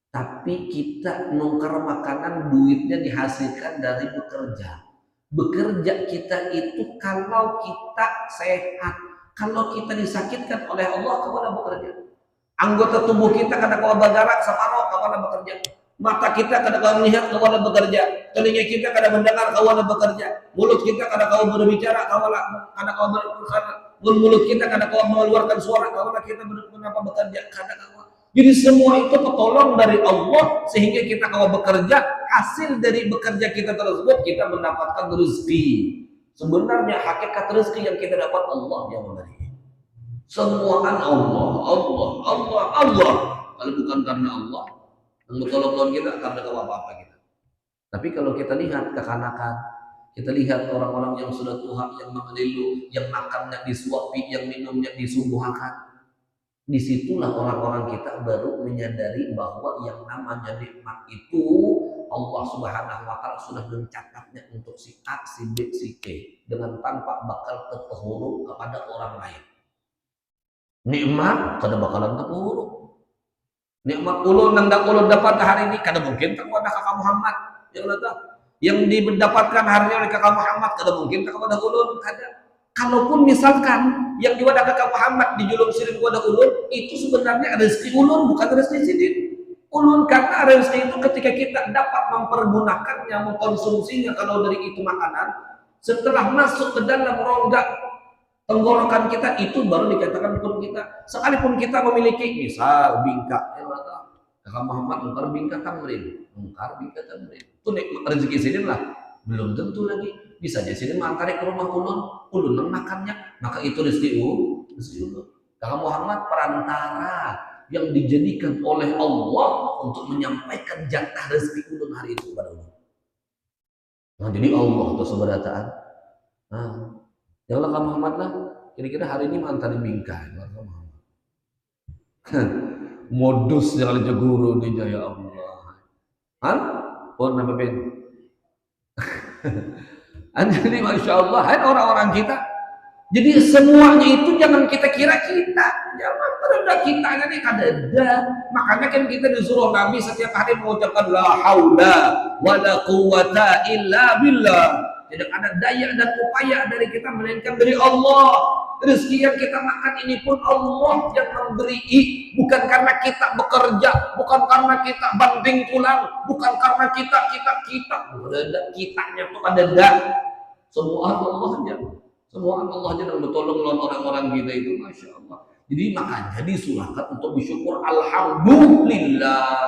Tapi kita nongkar makanan duitnya dihasilkan dari bekerja. Bekerja kita itu kalau kita sehat, kalau kita disakitkan oleh Allah, kawana bekerja. Anggota tubuh kita kada kawa bagarak separuh, kawana bekerja. Mata kita kada kawa melihat, kawana bekerja. Telinga kita kada mendengar, kawana bekerja. Mulut kita kada kawa berbicara, kada kawa berbicara. Mulut kita kada kawa mengeluarkan suara, kawana kita kenapa bekerja, kada kawa. Jadi semua itu ketolong dari Allah sehingga kita kalau bekerja, hasil dari bekerja kita tersebut kita mendapatkan rezeki. Sebenarnya hakikat rezeki yang kita dapat Allah yang memberi. Semua kan Allah. Kalau bukan karena Allah yang bertolong kita, karena apa-apa kita. Tapi kalau kita lihat kekanakan, kita lihat orang-orang yang sudah tua, yang mengelilu, yang makannya disuapi, yang minumnya disuguhkan. Disitulah orang-orang kita baru menyadari bahwa yang namanya nikmat itu Allah Subhanahu wa ta'ala sudah mencatatnya untuk si A, si B, si C dengan tanpa bakal terpuruk kepada orang lain. Nikmat kada bakalan terpuruk. Nikmat ulun nang ulun dapat hari ini kada mungkin kepada kakak Muhammad yang didapatkan hari ini oleh kakak Muhammad kada mungkin kepada ulun kada. Kalaupun misalkan yang diwadah kakak Muhammad di julung sirin wadah ulun, itu sebenarnya rezeki ulun, bukan rezeki sirin. Ulun karena rezeki itu ketika kita dapat mempergunakannya, mengkonsumsinya kalau dari itu makanan, setelah masuk ke dalam rongga tenggorokan kita, itu baru dikatakan pun kita. Sekalipun kita memiliki, misal bingka, kakak Muhammad nungkar bingka tamrin, itu rezeki sirin lah. Belum tentu lagi. Bisa aja sini mangkari ke rumah ulun nang makannya, maka itu rezeki ulun. Kakak Muhammad perantara yang dijadikan oleh Allah untuk menyampaikan jatah rezeki ulun hari itu kepada ulun. Nah, jadi Allah atau seberataan. Nah, ya Allah Kak Muhammad lah, kira-kira hari ini mantari bingkai. Modus yang ada guru nih ya Allah. Hah? Oh, nama ben. Jadi Masya Allah, hai orang-orang kita. Jadi semuanya itu jangan kita kira kita. Jangan pada kita ini kadada. Makanya kan kita disuruh Nabi setiap hari mengucapkan la haula wa la quwata illa billah. Tidak ada daya dan upaya dari kita melainkan dari Allah. Rezeki yang kita makan ini pun Allah yang memberi, bukan karena kita bekerja, bukan karena kita banting tulang, bukan karena kita kitanya tuh ada. Semua Allah aja yang bertolong lawan orang-orang kita itu, Masya Allah. Jadi makanya disurahkan untuk bersyukur. Alhamdulillah.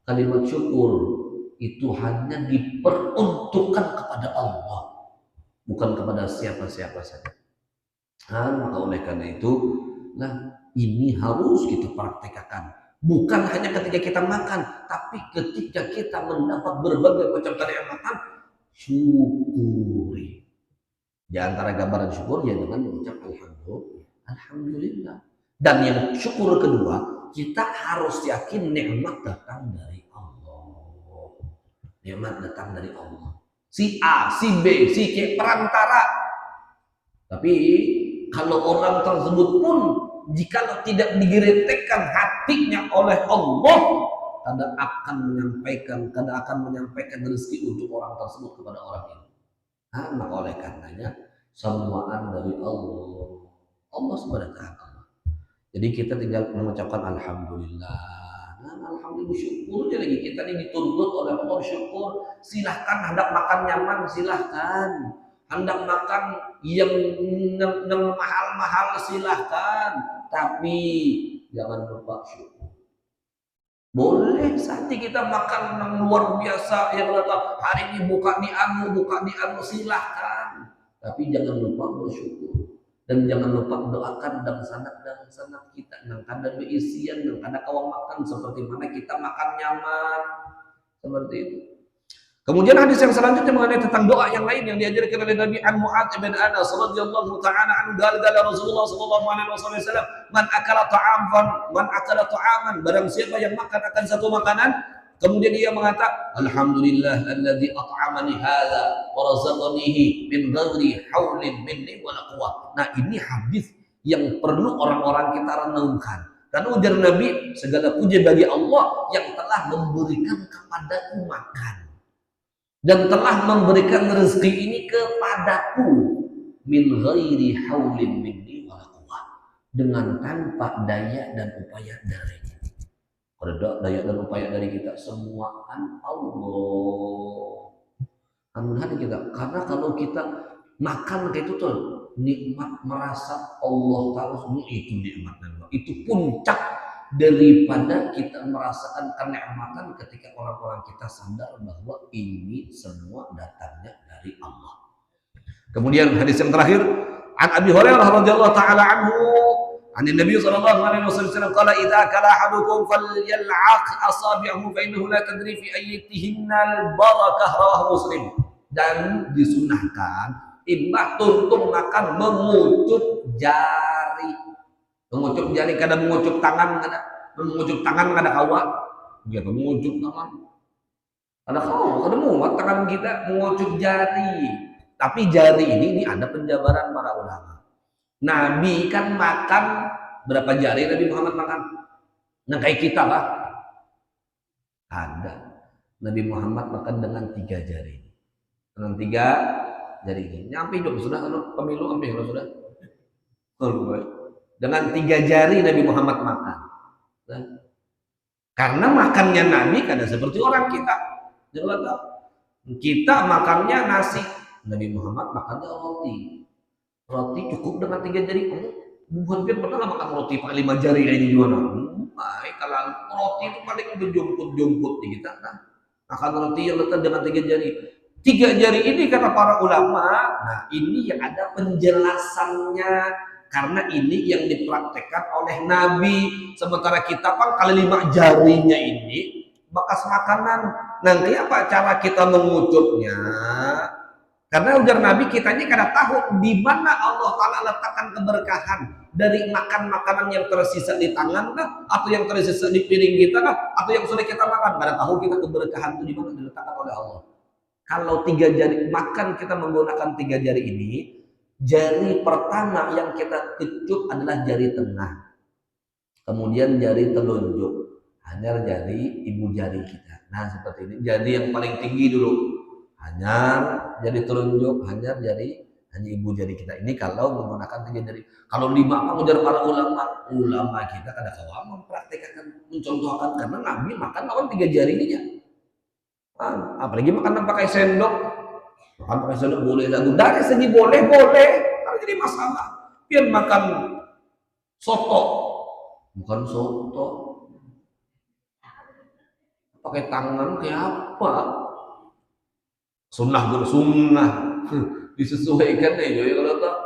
Kalimat syukur itu hanya diperuntukkan kepada Allah, bukan kepada siapa-siapa saja. Maka oleh karena itu, ini harus kita praktekkan. Bukan hanya ketika kita makan, tapi ketika kita mendapat berbagai macam kenikmatan, syukuri. Di antara gambaran syukur ya dengan mengucap alhamdulillah. Dan yang syukur kedua, kita harus yakin nikmat datang dari Allah. Nikmat datang dari Allah. Si A, si B, si C perantara. Tapi kalau orang tersebut pun jika tidak digeretekkan hatinya oleh Allah, kada akan menyampaikan rezeki untuk orang tersebut kepada orang ini. Maka oleh karenanya semuaan dari Allah Subhanahu wa ta'ala. Jadi kita tinggal mengucapkan alhamdulillah. Alhamdulillah, syukurnya lagi kita ini dituntut oleh Allah syukur. Silahkan hendak makan nyaman, silahkan. Hendak makan yang mahal-mahal, silahkan. Tapi jangan lupa syukur. Boleh saja kita makan yang luar biasa, yang kata hari ini buka di anu, silahkan. Tapi jangan lupa bersyukur. Dan jangan lupa doakan dan sanad kita, nang kada beisian, nang kada kawang makan seperti mana kita makan nyaman, seperti itu. Kemudian hadis yang selanjutnya mengenai tentang doa yang lain yang diajarkan oleh Nabi an Mu'adz bin Anas radhiyallahu taala anhu, qala Rasulullah sallallahu alaihi wasallam, man akala ta'aman, barang siapa yang makan akan satu makanan, kemudian dia mengatakan, alhamdulillah alladzi at'amani hadza wa razaqanihi min ghairi haulin minni wa la quwwah. Nah, ini hadis yang perlu orang-orang kita renungkan. Karena ujar Nabi, segala puji bagi Allah yang telah memberikan kepadaku makan dan telah memberikan rezeki ini kepadaku min ghairi haulin minni wa la quwwah, dengan tanpa daya dan upaya darinya. Ada daya dan upaya dari kita, semua kan Allah. Anugerah kita. Karena kalau kita makan kayak itu tuh nikmat, merasa Allah tahu itu nikmat Allah. Itu puncak daripada kita merasakan kenikmatan ketika orang-orang kita sadar bahwa ini semua datangnya dari Allah. Kemudian hadis yang terakhir, an Abi Hurairah radhiyallahu taala anhu, an Nabi sallallahu alaihi wasallam qala idza kala ahadukum falyal'aq asabi'ahu fa innahu la tadri fi ayyatihinna al-barakah, rawahu Muslim. Dan disunahkan imbah tuntung makan mengucup jari. Mengucup jari, kadang mengucup tangan, kada kawa. Gitu, mengucup tangan. Kada kawa, kada muat tangan kita mengucup jari. Tapi jari ini ada penjabaran para ulama. Nabi kan makan berapa jari Nabi Muhammad makan? Nah kayak kita lah. Ada. Nabi Muhammad makan dengan 3 jari. Dengan 3 jari ini. Nyampe hidup sudah kalau pemilu ambil kalau sudah. Dengan 3 jari Nabi Muhammad makan. Nah, karena makannya Nabi kada seperti orang kita. Jangan tahu. Kita makannya nasi. Nabi Muhammad makannya roti. Roti cukup dengan 3 jari. Bukan biar pernah makan roti pakai 5 jari ini juga. Kalau roti itu paling berjumput-jumput di kita kan. Makan roti yang letak dengan 3 jari. 3 jari ini kata para ulama, nah ini yang ada penjelasannya. Karena ini yang dipraktekkan oleh Nabi. Sementara kita kan kali 5 jarinya ini bekas makanan. Nanti apa cara kita mengucupnya? Karena ujar Nabi, kita ini kada tahu di mana Allah Ta'ala letakkan keberkahan dari makan makanan yang tersisa di tangan kah, atau yang tersisa di piring kita kah, atau yang sudah kita makan. Kada tahu kita keberkahan itu di mana diletakkan oleh Allah. Kalau 3 jari makan, kita menggunakan 3 jari ini. Jari pertama yang kita kecup adalah jari tengah, kemudian jari telunjuk, hanya jari ibu jari kita. Nah seperti ini, jari yang paling tinggi dulu. Hanyar, jari telunjuk, hanyar jari ibu jari kita. Ini kalau menggunakan 3 jari. Kalau 5 apa ujar para ulama kita kada kawa mempraktikkan, mencontohkan, karena Nabi makan lawan 3 jari ini ya. Apalagi makan pakai sendok. Makan pakai sendok boleh lagu. Dari segi boleh, karena jadi masalah. Biar makan soto, bukan soto. Pakai tangan kayak apa? Sunnah disesuaikan ya kalau tak.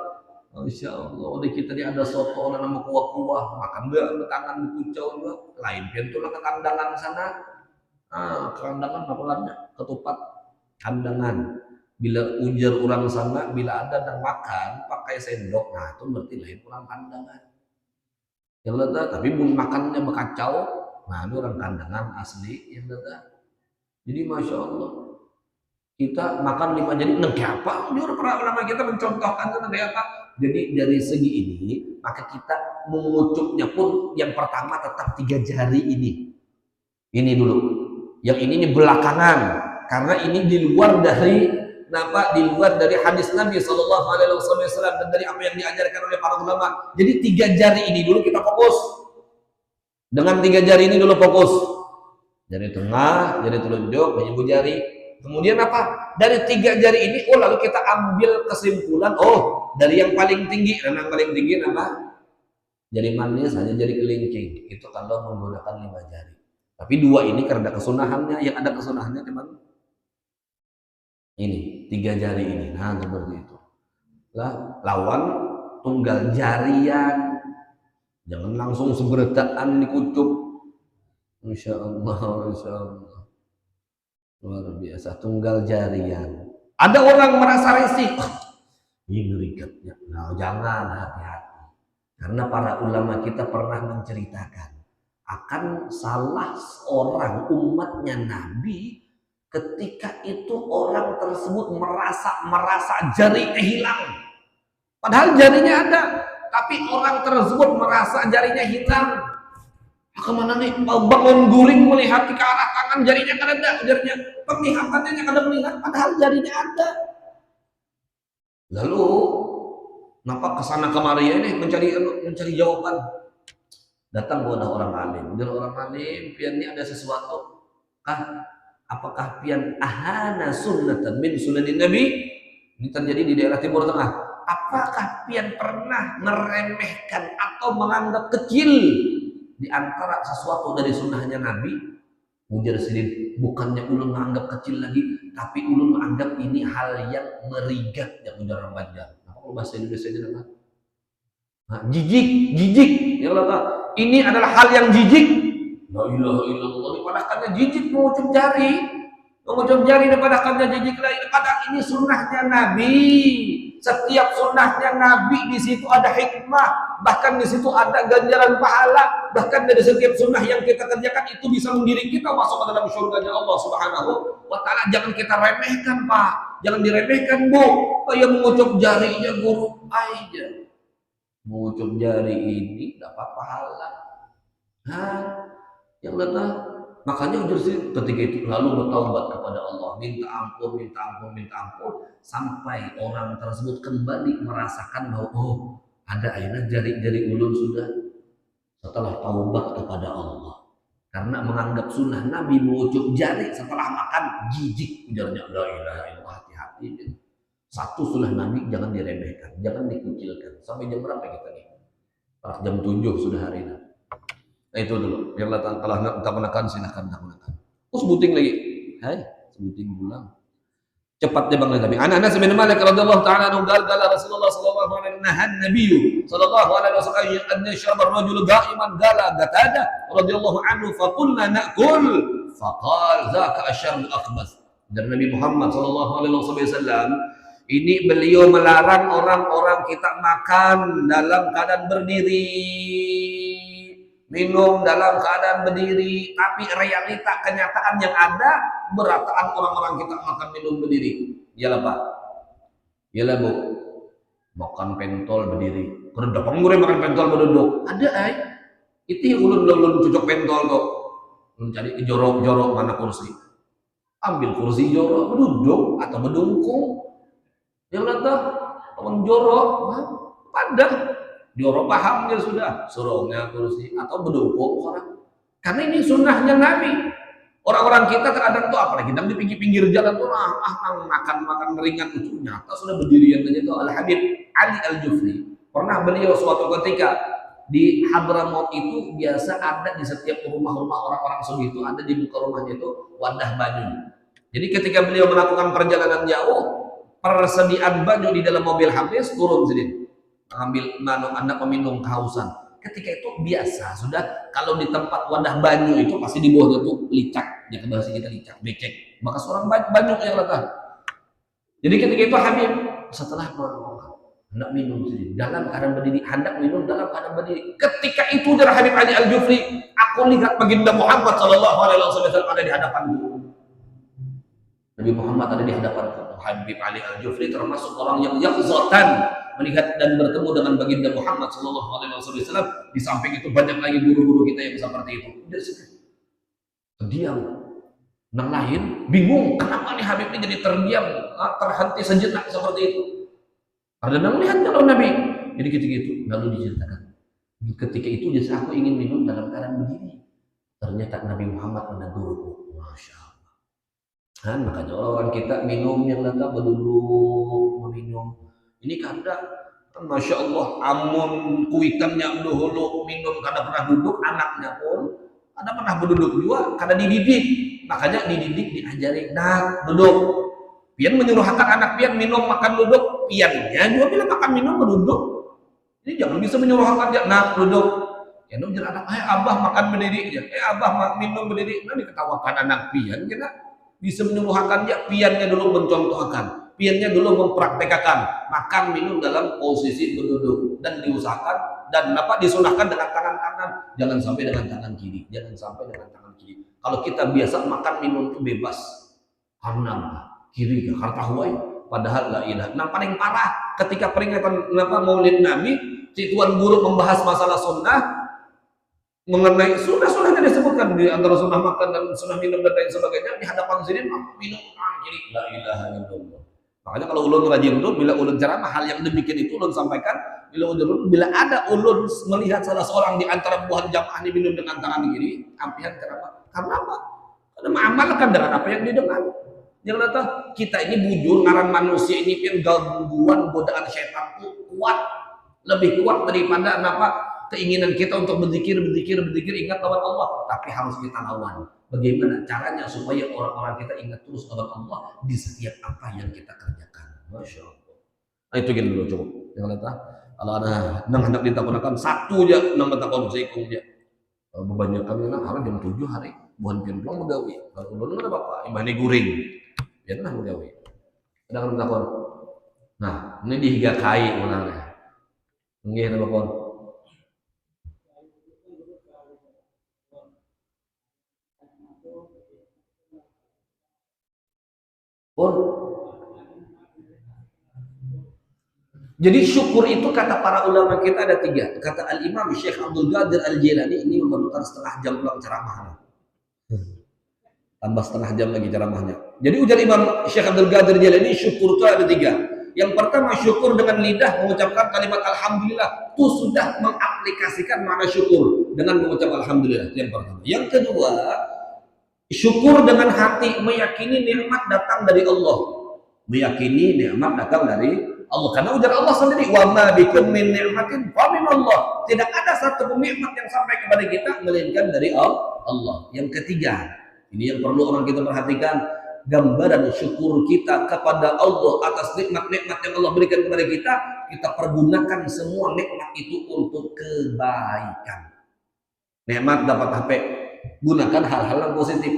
Insya Allah di kita ini ada soto nama kuah-kuah, makan be tangan dikucau juga. Lain pintulah ke kandangan sana. Kandangan apa namanya? Ketupat kandangan. Bila ujar orang sana, bila ada dan makan pakai sendok, nah itu berarti lain orang kandangan. Yang letak, tapi pun makannya berkacau, nah itu orang kandangan asli yang letak. Jadi masya Allah. Kita makan 5 jari, nah apa? Jujur para ulama kita mencontohkan itu apa? Jadi dari segi ini, maka kita mengucupnya pun yang pertama tetap 3 jari ini. Ini dulu. Yang ini belakangan, karena ini di luar dari hadis Nabi Sallallahu Alaihi Wasallam dan dari apa yang diajarkan oleh para ulama. Jadi 3 jari ini dulu kita fokus. Dengan 3 jari ini dulu fokus. Jari tengah, jari telunjuk, penyambung jari. Kemudian apa? Dari 3 jari ini, lalu kita ambil kesimpulan, dari yang paling tinggi. Dan yang paling tinggi apa? Jari manis, hanya jari kelingking. Itu kalau menggunakan 5 jari. Tapi 2 ini karena kesunahannya, yang ada kesunahannya teman. Ini 3 jari ini. Nah, seperti itu. Lawan tunggal jarian. Jangan langsung seberetaan dikucuk. Masya Allah, Masya Allah. Luar biasa, tunggal jarian. Ada orang merasa risih. Ini ribetnya. Nah, jangan, hati-hati. Karena para ulama kita pernah menceritakan akan salah seorang umatnya Nabi ketika itu orang tersebut merasa jarinya hilang. Padahal jarinya ada. Tapi orang tersebut merasa jarinya hilang. Kemana nih? Bangun guring melihat ke arah tangan, jarinya kan ada, jarinya penglihatannya yang ada melihat, padahal jarinya ada. Lalu, kenapa kesana kemari ini mencari jawaban? Datang kepada orang alim. Udah orang alim, pian ini ada sesuatu. Apakah pian ahana sunnatan min sunanin Nabi? Ini terjadi di daerah Timur Tengah. Apakah pian pernah meremehkan atau menganggap kecil di antara sesuatu dari sunnahnya Nabi? Ujar Sidin, bukannya ulun menganggap kecil lagi, tapi ulun menganggap ini hal yang merigat, yang ujar orang Banjar. Apa kalau bahasa Indonesia aja nama? Jijik. Ya Allah, ini adalah hal yang jijik. La ilaha illallah, dipadahkannya jijik mengucap jari. Mengucap jari dipadahkannya jijik lagi. Padahal ini sunnahnya Nabi. Setiap sunnahnya Nabi di situ ada hikmah, bahkan di situ ada ganjaran pahala, bahkan dari setiap sunnah yang kita kerjakan itu bisa mengiring kita masuk ke dalam surganya Allah Subhanahu wa Ta'ala. Jangan kita remehkan, Pak. Jangan diremehkan, Bu. Kayak mengucap jarinya guru aja. Mengucap jari ini dapat pahala. Yang letak. Makanya ujar sih ketika itu lalu bertaubat kepada Allah, minta ampun sampai orang tersebut kembali merasakan bahwa ada akhirnya jari-jari ulun sudah setelah taubat kepada Allah. Karena menganggap sunnah Nabi mengucap jari setelah makan jijik, ujarnya la ilaha illallah, hati-hati. Satu sunnah Nabi jangan diremehkan, jangan dikucilkan. Sampai jam berapa kita nih? Jam 7 sudah hari ini. Nah itu dulu, yang telah tak menekan silahkan tak menekan. Sebuting lagi, sebuting pulang. Cepat dia bangun Nabi. Anak bin Malik radhiyallahu ta'ala anhu qala Rasulullah sallallahu alaihi wasallam nahan Nabi sallallahu alaihi wasallam an yashraba ar-rajul qa'iman qala Qatadah radhiyallahu anhu fa qulna na'kul fa qala zaka asyarru akhbas. Dan Nabi Muhammad sallallahu alaihi wasallam ini beliau melarang orang-orang kita makan dalam keadaan berdiri, minum dalam keadaan berdiri, tapi realita kenyataan yang ada berataan orang-orang kita makan minum berdiri. Iyalah Pak, iyalah Bu, makan pentol berdiri. Kalau dapat ngure makan pentol berduduk, ada itu yang ulun cucuk pentol kok. Ulun cari jorok mana kursi, ambil kursi jorok berduduk atau berdungkung. Yang datang orang jorok, padah. Jorok pahamnya sudah, surungnya kursi atau berdungkung orang. Karena ini sunnahnya Nabi. Orang-orang kita terkadang tuh apalagi kita di pinggir-pinggir jalan tuh makan ringan itu nyata sudah berdirian aja tuh. Al Habib Ali Al Jufri pernah beliau suatu ketika di Hadramaut itu biasa ada di setiap rumah-rumah orang-orang Saudi itu ada di muka rumahnya itu wadah banyu. Jadi ketika beliau melakukan perjalanan jauh, persediaan banyu di dalam mobil habis, turun sedikit. Ambil anak meminum kehausan. Ketika itu biasa sudah kalau di tempat wadah banyu itu pasti di bawahnya tuh licak, ya bahasa kita licak, becek. Maka seorang banyu yang letak. Jadi ketika itu Habib setelah hendak minum sendiri dalam keadaan berdiri, hendak minum dalam keadaan berdiri. Ketika itu dari Habib Ali Al Jufri, aku lihat baginda Muhammad sallallahu alaihi wasallam ada di hadapanku. Nabi Muhammad ada di hadapan Habib Ali Al Jufri termasuk orang yang yakhzatan melihat dan bertemu dengan baginda Muhammad sallallahu alaihi wasallam. Di samping itu banyak lagi guru-guru kita yang seperti itu. Terdiam. Yang lain bingung kenapa nih Habib ini jadi terdiam, terhenti sejenak seperti itu. Karena melihat kalau Nabi. Jadi gitu lalu diceritakan. Ketika itu jasa aku ingin minum dalam keadaan berdiri. Ternyata Nabi Muhammad menegurku. Masya Allah. Kan makanya orang-orang kita minum yang datang berduduk meminum. Ini karena Masya Allah, amun kuitannya dahulu minum karena pernah duduk, anaknya pun ada pernah berduduk juga karena dididik. Makanya dididik, diajari, nah duduk. Pian menyuruhkan anak pian minum makan duduk, piannya juga bilang makan minum berduduk. Jadi jangan bisa menyuruhkan dia, nah duduk. Ya nujar anak, abah makan berdiri aja, abah minum berdiri. Nah diketawakan anak pian, kita bisa menyuruhkan dia, piannya dulu mencontohkan. Piannya dulu mempraktekkan makan minum dalam posisi berduduk dan diusahakan dan dapat disunahkan dengan tangan kanan, jangan sampai dengan tangan kiri, jangan sampai dengan tangan kiri. Kalau kita biasa makan minum itu bebas, kanan kiri karena huai, padahal la ilaha. Nah paling parah ketika peringatan Maulid Nabi, si tuan guru membahas masalah sunnah mengenai sunnah-sunnahnya disebutkan di antara sunnah makan dan sunnah minum dan lain sebagainya di hadapan sini minum tangan kiri, la ilaha illallah. Makanya kalau ulun rajin dulu, bila ulun ceramah hal yang demikian itu ulun sampaikan. Bila ada ulun melihat salah seorang di antara buah jamaah ini minum dengan tangan kiri, ampihan ceramah. Karena apa? Karena mengamalkan dengan apa yang didengar. Yang datang kita ini bujur ngaran manusia ini pian gangguan godaan setan itu kuat, lebih kuat daripada apa keinginan kita untuk berzikir ingat lawan Allah. Tapi harus kita lawan. Bagaimana caranya supaya orang-orang kita ingat terus kepada Allah di setiap apa yang kita kerjakan. Masya Allah. Nah itu gini dulu cukup. Yang kata kalau ada hendak ditakunakan satu aja nama takon seikung aja. Kebanyakan orang jam 7 hari bukan pian pulang begawi. Kalau ulun ada bapak imani guring. Pianlah begawi. Ada kan takon. Nah ini dihigakai ulangnya. Nggih ada bakon. Jadi syukur itu kata para ulama kita ada 3. Kata Al-Imam Syekh Abdul Qadir Al-Jilani ini memerlukan setengah jam pulang ceramahnya. Tambah setengah jam lagi ceramahnya. Jadi ujar Imam Syekh Abdul Qadir Al-Jilani syukur itu ada 3. Yang pertama syukur dengan lidah mengucapkan kalimat Alhamdulillah. Itu sudah mengaplikasikan makna syukur dengan mengucap Alhamdulillah. Yang pertama. Yang kedua syukur dengan hati meyakini nikmat datang dari Allah. Meyakini nikmat datang dari Allah. Karena ujar Allah sendiri, wa ma bikum min ni'matin fa min Allah. Tidak ada satu nikmat yang sampai kepada kita melainkan dari Allah. Yang ketiga, ini yang perlu orang kita perhatikan, gambaran syukur kita kepada Allah atas nikmat-nikmat yang Allah berikan kepada kita pergunakan semua nikmat itu untuk kebaikan. Nikmat dapat HP, gunakan hal-hal yang positif.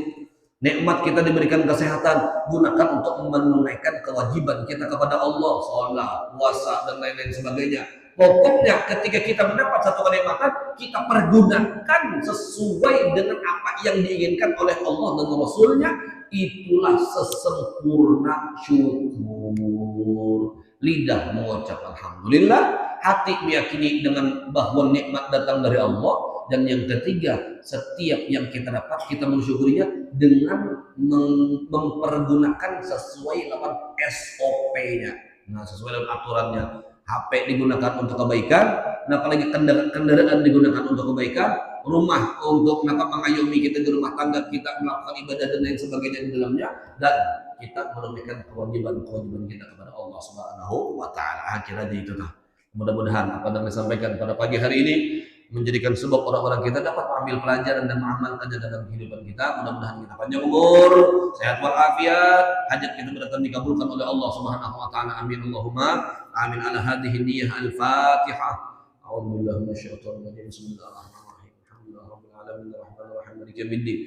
Nikmat kita diberikan kesehatan, gunakan untuk menunaikan kewajiban kita kepada Allah, sholat, puasa, dan lain-lain sebagainya. Pokoknya ketika kita mendapat satu kenikmatan, kita pergunakan sesuai dengan apa yang diinginkan oleh Allah dan Rasulnya. Itulah sesempurna syukur. Lidah mengucap Alhamdulillah, hati meyakini dengan bahwa nikmat datang dari Allah. Dan yang ketiga, setiap yang kita dapat kita mensyukurinya dengan mempergunakan sesuai dengan SOP-nya. Nah, sesuai dengan aturannya. HP digunakan untuk kebaikan, nah apalagi kendaraan digunakan untuk kebaikan, rumah untuk mengayomi kita di rumah tangga, kita melakukan ibadah dan lain sebagainya di dalamnya, dan kita menunaikan kewajiban kita kepada Allah Subhanahu wa taala. Akhirnya itu tuh. Mudah-mudahan apa yang disampaikan pada pagi hari ini menjadikan sebab orang-orang kita dapat mengambil pelajaran dan mengamalkannya dalam kehidupan kita. Mudah-mudahan kita panjang umur, sehat walafiat, hajat kita benar-benar dikabulkan oleh Allah Subhanahu wa taala. Amin Allahumma amin. Ala hadhihi niyyah al-Fatihah. A'udzubillahi minasyaitonir rajim. Bismillahirrahmanirrahim. Alhamdulillahirabbil alamin arrahmanir rahim maliki yaumiddin.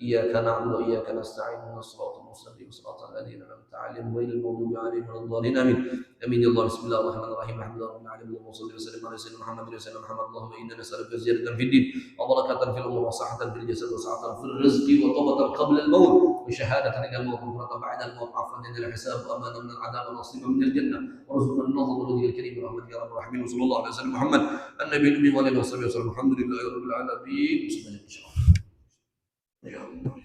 Iyyaka na'budu wa iyyaka nasta'in. Shiratal mustaqim shiratal ladzina an'amta 'alaihim ghairil maghdubi 'alaihim waladdallin. Amin. Amin ya Allah. Bismillahirrahmanirrahim. Alhamdulillahirabbil alamin. Wassallallahu wa sallam ala sayyidina Muhammad wa sallam Muhammad. Allahumma inna nas'aluka ziyadatan fid din wa barakatan fil umur wa sahhatan fil jasad wa sa'atan fil rizqi wa tawbatan qabla al-maut wa shahadatan inda al-maut wa furqatan ba'da al-maut afwan inda al-hisab wa amanan min al-'adab wa nasiban min al-jannah wa rizqan nadhur wa rizqan karim wa rahmatan ya rabbal alamin. Sallallahu alaihi wasallam Muhammad an-nabiy al-ummi wa alihi wasallam. Alhamdulillahi rabbil alamin. Bismillahirrahmanirrahim. Ya Allah.